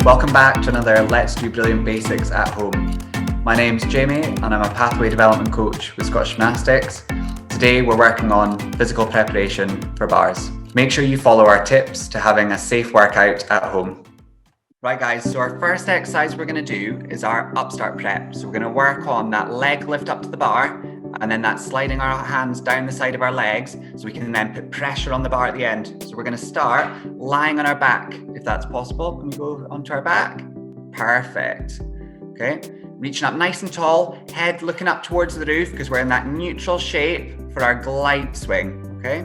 Welcome back to another Let's Do Brilliant Basics at Home. My name's Jamie and I'm a pathway development coach with Scottish Gymnastics. Today we're working on physical preparation for bars. Make sure you follow our tips to having a safe workout at home. Right guys, so our first exercise we're going to do is our upstart prep. So we're going to work on that leg lift up to the bar and then that sliding our hands down the side of our legs so we can then put pressure on the bar at the end. So we're going to start lying on our back, if that's possible. Can we go onto our back? Perfect. Okay, reaching up nice and tall, head looking up towards the roof because we're in that neutral shape for our glide swing, okay?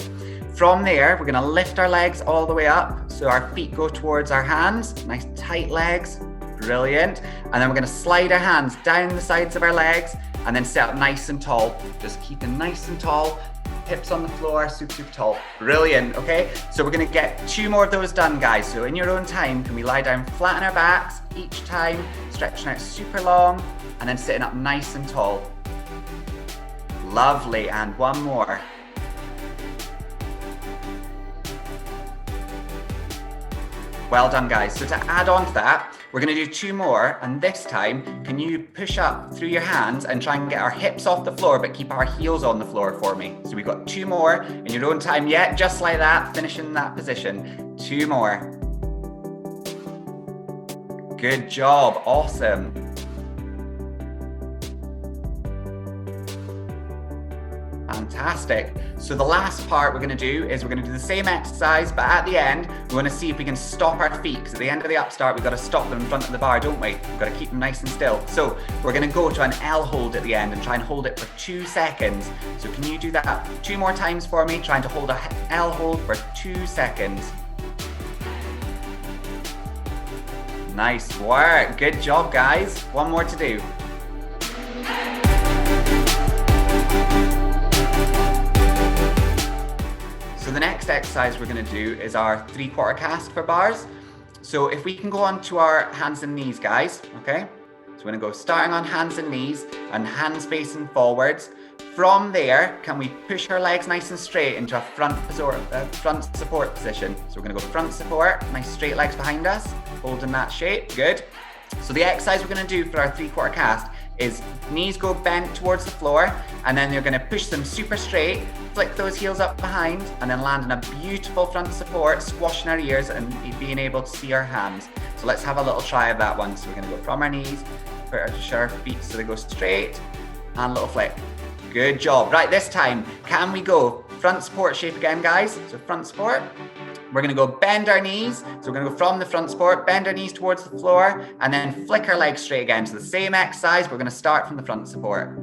From there, we're gonna lift our legs all the way up so our feet go towards our hands, nice tight legs, brilliant. And then we're gonna slide our hands down the sides of our legs and then sit up nice and tall. Just keep them nice and tall, hips on the floor, super tall. Brilliant, okay? So we're gonna get 2 more of those done, guys. So in your own time, can we lie down flat on our backs each time, stretching out super long, and then sitting up nice and tall. Lovely, and 1 more. Well done, guys. So to add on to that, we're gonna do 2 more, and this time, can you push up through your hands and try and get our hips off the floor, but keep our heels on the floor for me. So we've got 2 more in your own time, yeah, just like that, finishing in that position. 2 more. Good job, awesome. Fantastic. So the last part we're going to do is we're going to do the same exercise, but at the end, we want to see if we can stop our feet, because at the end of the upstart, we've got to stop them in front of the bar, don't we? We've got to keep them nice and still. So we're going to go to an L hold at the end and try and hold it for 2 seconds. So can you do that 2 more times for me, trying to hold a L hold for 2 seconds. Nice work. Good job, guys. 1 more to do. So the next exercise we're going to do is our 3/4 cast for bars. So if we can go on to our hands and knees, guys, okay? So we're going to go starting on hands and knees and hands facing forwards. From there, can we push our legs nice and straight into a front support position? So we're going to go front support, nice straight legs behind us, holding that shape, good. So the exercise we're going to do for our 3/4 cast is knees go bent towards the floor, and then you're going to push them super straight, flick those heels up behind, and then land in a beautiful front support, squashing our ears and being able to see our hands. So let's have a little try of that one. So we're going to go from our knees, push our feet so they go straight, and a little flick. Good job. Right, this time, can we go front support shape again, guys? So front support. We're going to go bend our knees. So we're going to go from the front support, bend our knees towards the floor, and then flick our legs straight again. So the same exercise, we're going to start from the front support.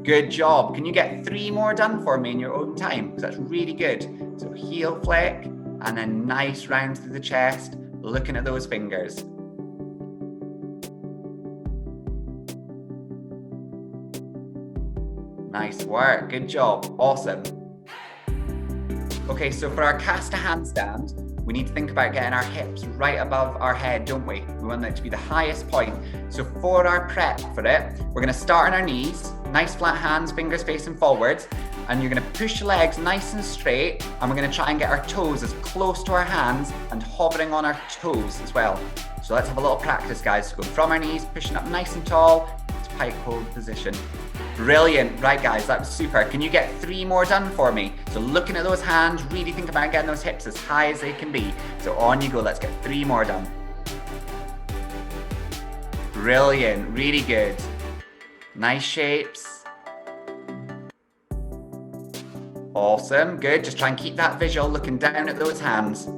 Good job. Can you get 3 more done for me in your own time? Because that's really good. So heel flick, and then nice round through the chest, looking at those fingers. Nice work. Good job. Awesome. Okay, so for our cast to handstand, we need to think about getting our hips right above our head, don't we? We want that to be the highest point. So for our prep for it, we're going to start on our knees, nice flat hands, fingers facing forwards, and you're going to push your legs nice and straight, and we're going to try and get our toes as close to our hands and hovering on our toes as well. So let's have a little practice, guys. So go from our knees, pushing up nice and tall to pike hold position. Brilliant. Right, guys, that was super. Can you get 3 more done for me? So looking at those hands, really think about getting those hips as high as they can be. So on you go. Let's get 3 more done. Brilliant. Really good. Nice shapes. Awesome. Good. Just try and keep that visual, looking down at those hands.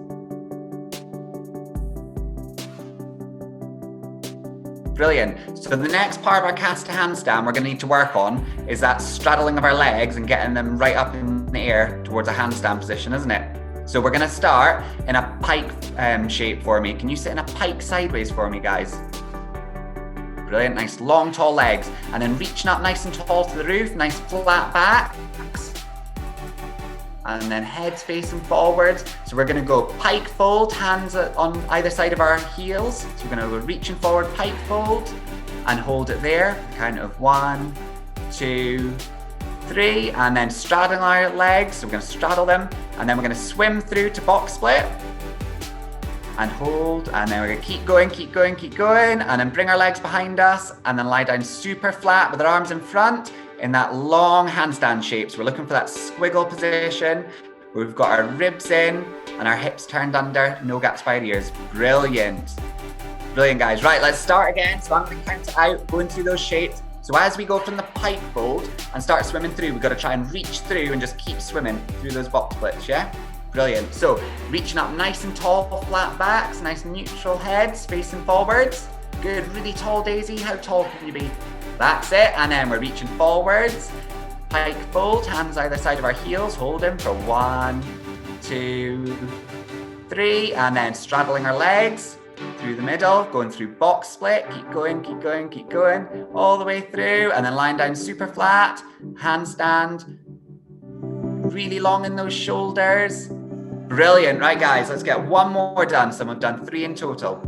Brilliant. So the next part of our cast to handstand we're going to need to work on is that straddling of our legs and getting them right up in the air towards a handstand position, isn't it? So we're going to start in a pike shape for me. Can you sit in a pike sideways for me, guys? Brilliant. Nice long tall legs, and then reaching up nice and tall to the roof, nice flat backs. And then heads facing forwards. So we're going to go pike fold, hands on either side of our heels. So we're going to go reaching forward, pike fold, and hold it there. Count of 1, 2, 3, and then straddling our legs. So we're going to straddle them, and then we're going to swim through to box split. and hold, and then we're gonna keep going, keep going, keep going, and then bring our legs behind us, and then lie down super flat with our arms in front in that long handstand shape. So we're looking for that squiggle position. We've got our ribs in and our hips turned under, no gaps by our ears. Brilliant. Brilliant, guys. Right, let's start again. So I'm gonna count it out, going through those shapes. So as we go from the pike fold and start swimming through, we've got to try and reach through and just keep swimming through those box splits, yeah? Brilliant. So reaching up nice and tall, flat backs, nice neutral heads, facing forwards. Good, really tall, Daisy. How tall can you be? That's it. And then we're reaching forwards. Pike fold, hands either side of our heels, holding for 1, 2, 3, and then straddling our legs through the middle, going through box split, keep going, keep going, keep going, all the way through, and then lying down super flat, handstand, really long in those shoulders. Brilliant. Right, guys, let's get one more done. So we've done 3 in total.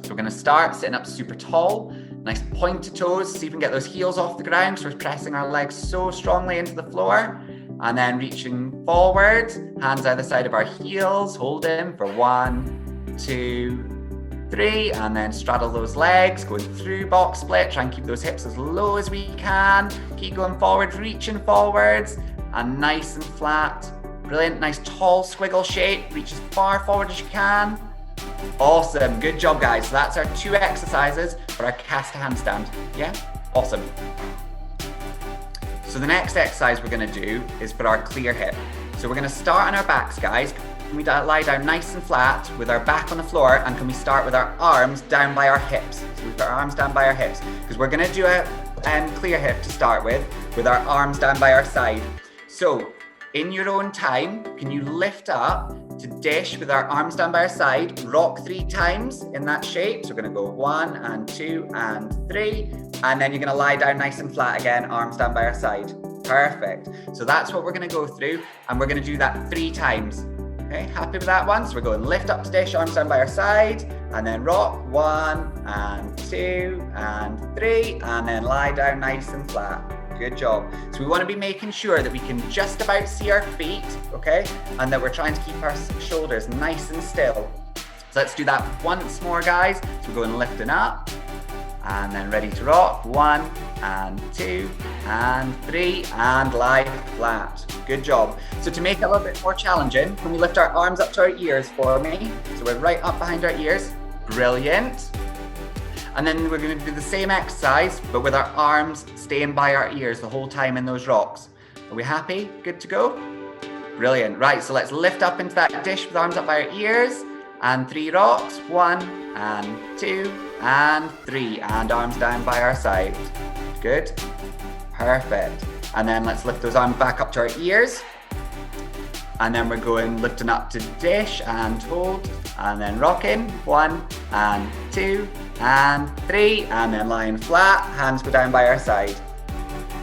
So we're gonna start sitting up super tall, nice pointed toes, see if we can get those heels off the ground. So we're pressing our legs so strongly into the floor, and then reaching forward, hands either side of our heels, holding for 1, 2, 3, and then straddle those legs, going through box split, try and keep those hips as low as we can, keep going forward, reaching forwards, and nice and flat. Brilliant, nice tall squiggle shape, reach as far forward as you can. Awesome, good job, guys. So that's our 2 exercises for our cast to handstand, yeah? Awesome. So the next exercise we're gonna do is for our clear hip. So we're gonna start on our backs, guys. Can we lie down nice and flat with our back on the floor, and can we start with our arms down by our hips? So we've got our arms down by our hips, because we're gonna do a clear hip to start with our arms down by our side. So in your own time, can you lift up to dish with our arms down by our side, rock 3 times in that shape. So we're gonna go 1 and 2 and 3, and then you're gonna lie down nice and flat again, arms down by our side. Perfect. So that's what we're gonna go through, and we're gonna do that 3 times. Okay, happy with that one? So we're going lift up to dish, arms down by our side, and then rock 1 and 2 and 3, and then lie down nice and flat. Good job. So we want to be making sure that we can just about see our feet, okay? And that we're trying to keep our shoulders nice and still. So let's do that once more, guys. So we're going lifting up, and then ready to rock. 1 and 2 and 3, and lie flat. Good job. So to make it a little bit more challenging, can we lift our arms up to our ears for me? So we're right up behind our ears. Brilliant. And then we're going to do the same exercise, but with our arms staying by our ears the whole time in those rocks. Are we happy? Good to go? Brilliant. Right, so let's lift up into that dish with arms up by our ears, and 3 rocks. 1 and 2 and 3, and arms down by our side. Good. Perfect. And then let's lift those arms back up to our ears. And then we're going lifting up to dish and hold, and then rocking. 1 and 2 and 3, and then lying flat, hands go down by our side.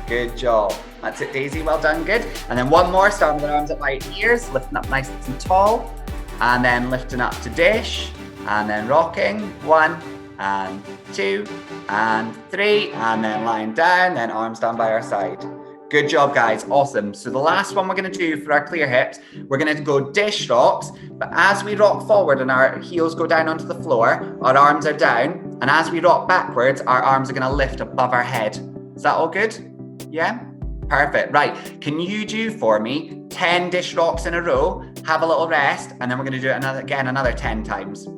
Good job. That's it, Daisy, well done, good. And then one more, starting with our arms up by ears, lifting up nice and tall, and then lifting up to dish, and then rocking. 1 and 2 and 3, and then lying down, then arms down by our side. Good job, guys. Awesome. So the last one we're going to do for our clear hips, we're going to go dish rocks, but as we rock forward and our heels go down onto the floor, our arms are down, and as we rock backwards, our arms are going to lift above our head. Is that all good? Yeah? Perfect. Right. Can you do for me 10 dish rocks in a row, have a little rest, and then we're going to do it another 10 times.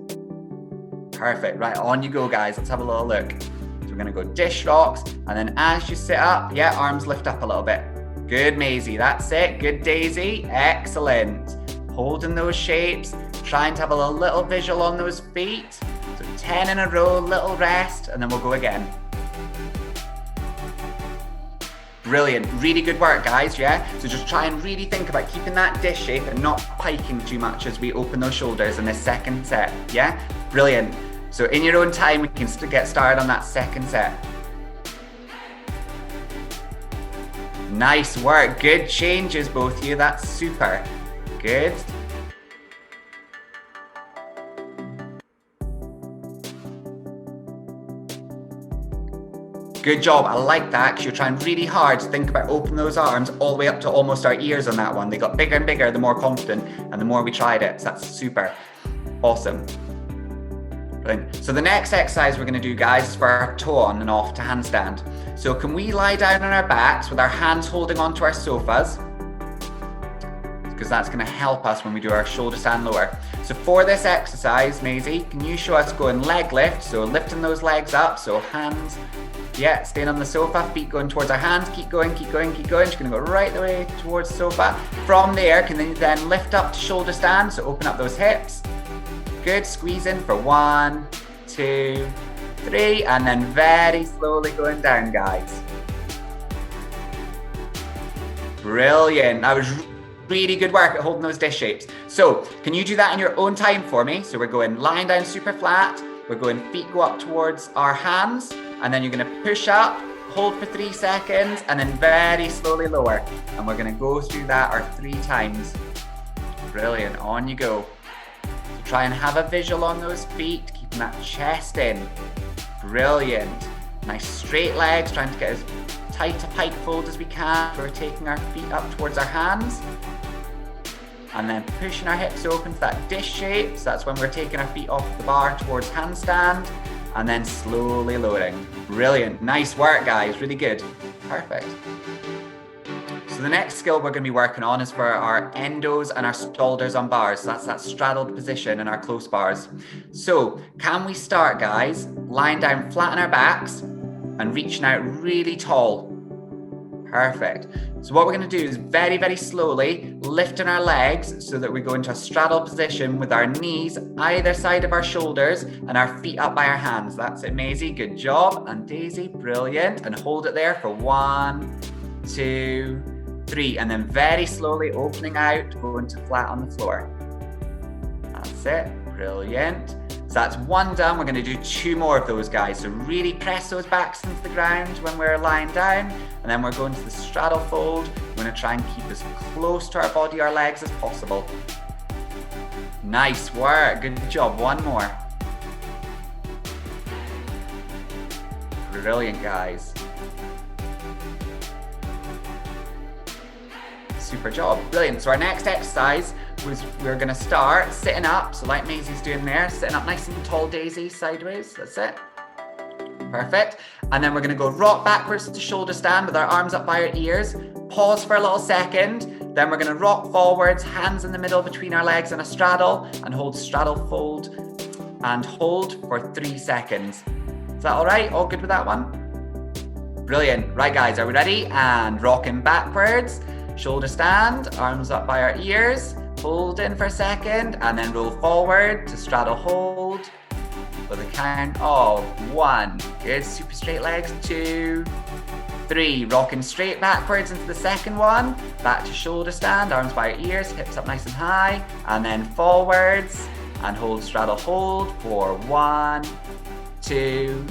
Perfect. Right. On you go, guys. Let's have a little look. We're going to go dish rocks, and then as you sit up, yeah, arms lift up a little bit. Good, Maisie, that's it. Good, Daisy, excellent. Holding those shapes, trying to have a little visual on those feet. So 10 in a row, little rest, and then we'll go again. Brilliant, really good work, guys, yeah? So just try and really think about keeping that dish shape and not piking too much as we open those shoulders in this second set, yeah? Brilliant. So in your own time, we can get started on that second set. Nice work, good changes, both of you, that's super. Good. Good job, I like that, because you're trying really hard to think about opening those arms all the way up to almost our ears on that one. They got bigger and bigger the more confident and the more we tried it, so that's super. Awesome. Brilliant. So the next exercise we're going to do, guys, is for our toe on and off to handstand. So can we lie down on our backs with our hands holding onto our sofas? Because that's going to help us when we do our shoulder stand lower. So for this exercise, Maisie, can you show us going leg lift? So lifting those legs up, so hands, yeah, staying on the sofa, feet going towards our hands, keep going, keep going, keep going. She's going to go right the way towards the sofa. From there, can you then lift up to shoulder stand, so open up those hips. Good, squeeze in for 1, 2, 3, and then very slowly going down, guys. Brilliant. That was really good work at holding those dish shapes. So can you do that in your own time for me? So we're going lying down super flat. We're going feet go up towards our hands, and then you're going to push up, hold for 3 seconds, and then very slowly lower. And we're going to go through that our 3 times. Brilliant. On you go. So try and have a visual on those feet, keeping that chest in. Brilliant. Nice straight legs, trying to get as tight a pike fold as we can. We're taking our feet up towards our hands. And then pushing our hips open to that dish shape. So that's when we're taking our feet off the bar towards handstand. And then slowly lowering. Brilliant. Nice work, guys. Really good. Perfect. So the next skill we're going to be working on is for our endos and our shoulders on bars. So that's that straddled position in our close bars. So can we start, guys, lying down flat on our backs and reaching out really tall? Perfect. So what we're going to do is very, very slowly lifting our legs so that we go into a straddle position with our knees either side of our shoulders and our feet up by our hands. That's it, Maisie. Good job. And Daisy, brilliant. And hold it there for 1, 2, 3. And then very slowly opening out, going to flat on the floor. That's it. Brilliant. So that's 1 done. We're going to do 2 more of those, guys. So really press those backs into the ground when we're lying down. And then we're going to the straddle fold. We're going to try and keep as close to our body, our legs as possible. Nice work. Good job. 1 more. Brilliant, guys. Super job. Brilliant. So our next exercise was we're going to start sitting up. So like Maisie's doing there, sitting up nice and tall, Daisy, sideways. That's it. Perfect. And then we're going to go rock backwards to shoulder stand with our arms up by our ears. Pause for a little second. Then we're going to rock forwards, hands in the middle between our legs in a straddle, and hold straddle fold and hold for 3 seconds. Is that all right? All good with that one? Brilliant. Right, guys, are we ready? And rocking backwards. Shoulder stand, arms up by our ears, hold in for a second, and then roll forward to straddle hold with a count of 1. Good, super straight legs. 2, 3, rocking straight backwards into the second one, back to shoulder stand, arms by our ears, hips up nice and high, and then forwards, and hold straddle hold for 1, 2,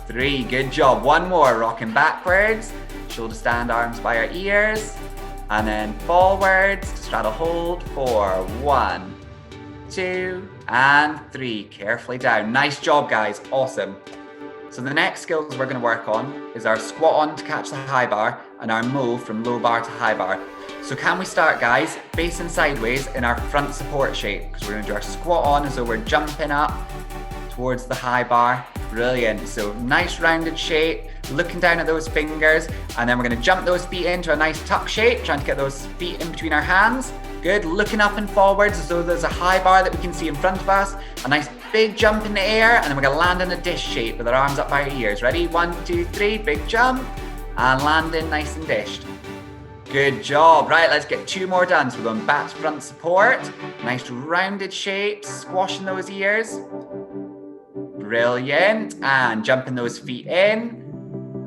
3. Good job. 1 more, rocking backwards, shoulder stand, arms by our ears, and then forwards to straddle hold for 1, 2, and 3. Carefully down. Nice job, guys. Awesome. So the next skills we're going to work on is our squat on to catch the high bar and our move from low bar to high bar. So can we start, guys, facing sideways in our front support shape? Because we're going to do our squat on as though we're jumping up towards the high bar. Brilliant. So nice rounded shape, looking down at those fingers, and then we're going to jump those feet into a nice tuck shape, trying to get those feet in between our hands. Good. Looking up and forwards as though there's a high bar that we can see in front of us. A nice big jump in the air, and then we're going to land in a dish shape with our arms up by our ears. Ready? 1, 2, 3. Big jump, and landing nice and dished. Good job. Right, let's get 2 more done. So we're going back to front support. Nice rounded shape, squashing those ears. Brilliant. And jumping those feet in.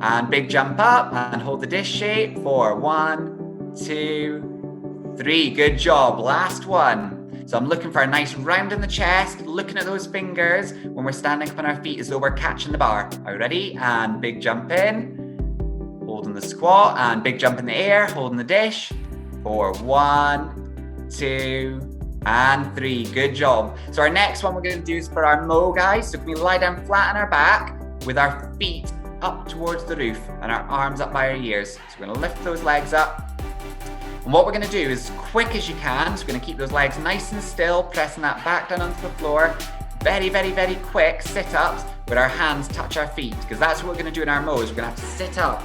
And big jump up and hold the dish shape for 1, 2, 3. Good job. Last one. So I'm looking for a nice round in the chest, looking at those fingers when we're standing up on our feet as though we're catching the bar. Are you ready? And big jump in, holding the squat, and big jump in the air, holding the dish for 1, 2, and 3. Good job. So our next one we're going to do is for our mo, guys. So can we lie down flat on our back with our feet up towards the roof and our arms up by our ears. So we're going to lift those legs up. And what we're going to do is quick as you can. So we're going to keep those legs nice and still, pressing that back down onto the floor. very, very, very quick sit-ups with our hands touch our feet, because that's what we're gonna do in our Mo's. We're gonna have to sit up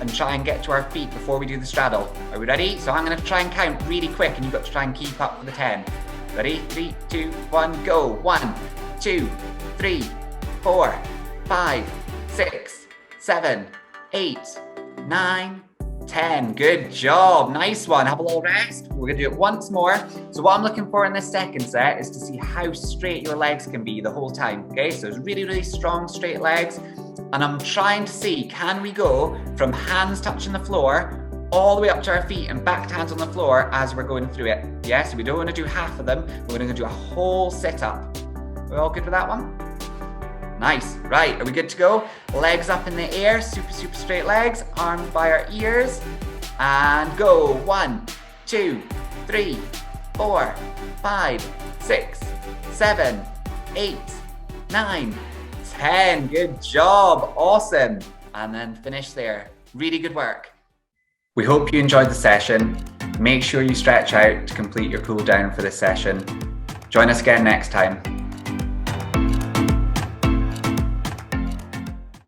and try and get to our feet before we do the straddle. Are we ready? So I'm gonna try and count really quick and you've got to try and keep up for the 10. Ready? 3, 2, 1, go. 1, 2, 3, 4, 5, 6, 7, 8, 9, 10. Good job. Nice one. Have a little rest. We're going to do it once more. So what I'm looking for in this second set is to see how straight your legs can be the whole time. Okay, so it's really, really strong, straight legs. And I'm trying to see, can we go from hands touching the floor all the way up to our feet and back to hands on the floor as we're going through it? Yeah, so we don't want to do half of them. We're going to do a whole sit-up. We're all good with that one? Nice. Right, are we good to go? Legs up in the air, super, super straight legs, arms by our ears, and go. 1, 2, 3, 4, 5, 6, 7, 8, 9, 10. Good job. Awesome. And then finish there. Really good work. We hope you enjoyed the session. Make sure you stretch out to complete your cool down for this session. Join us again next time.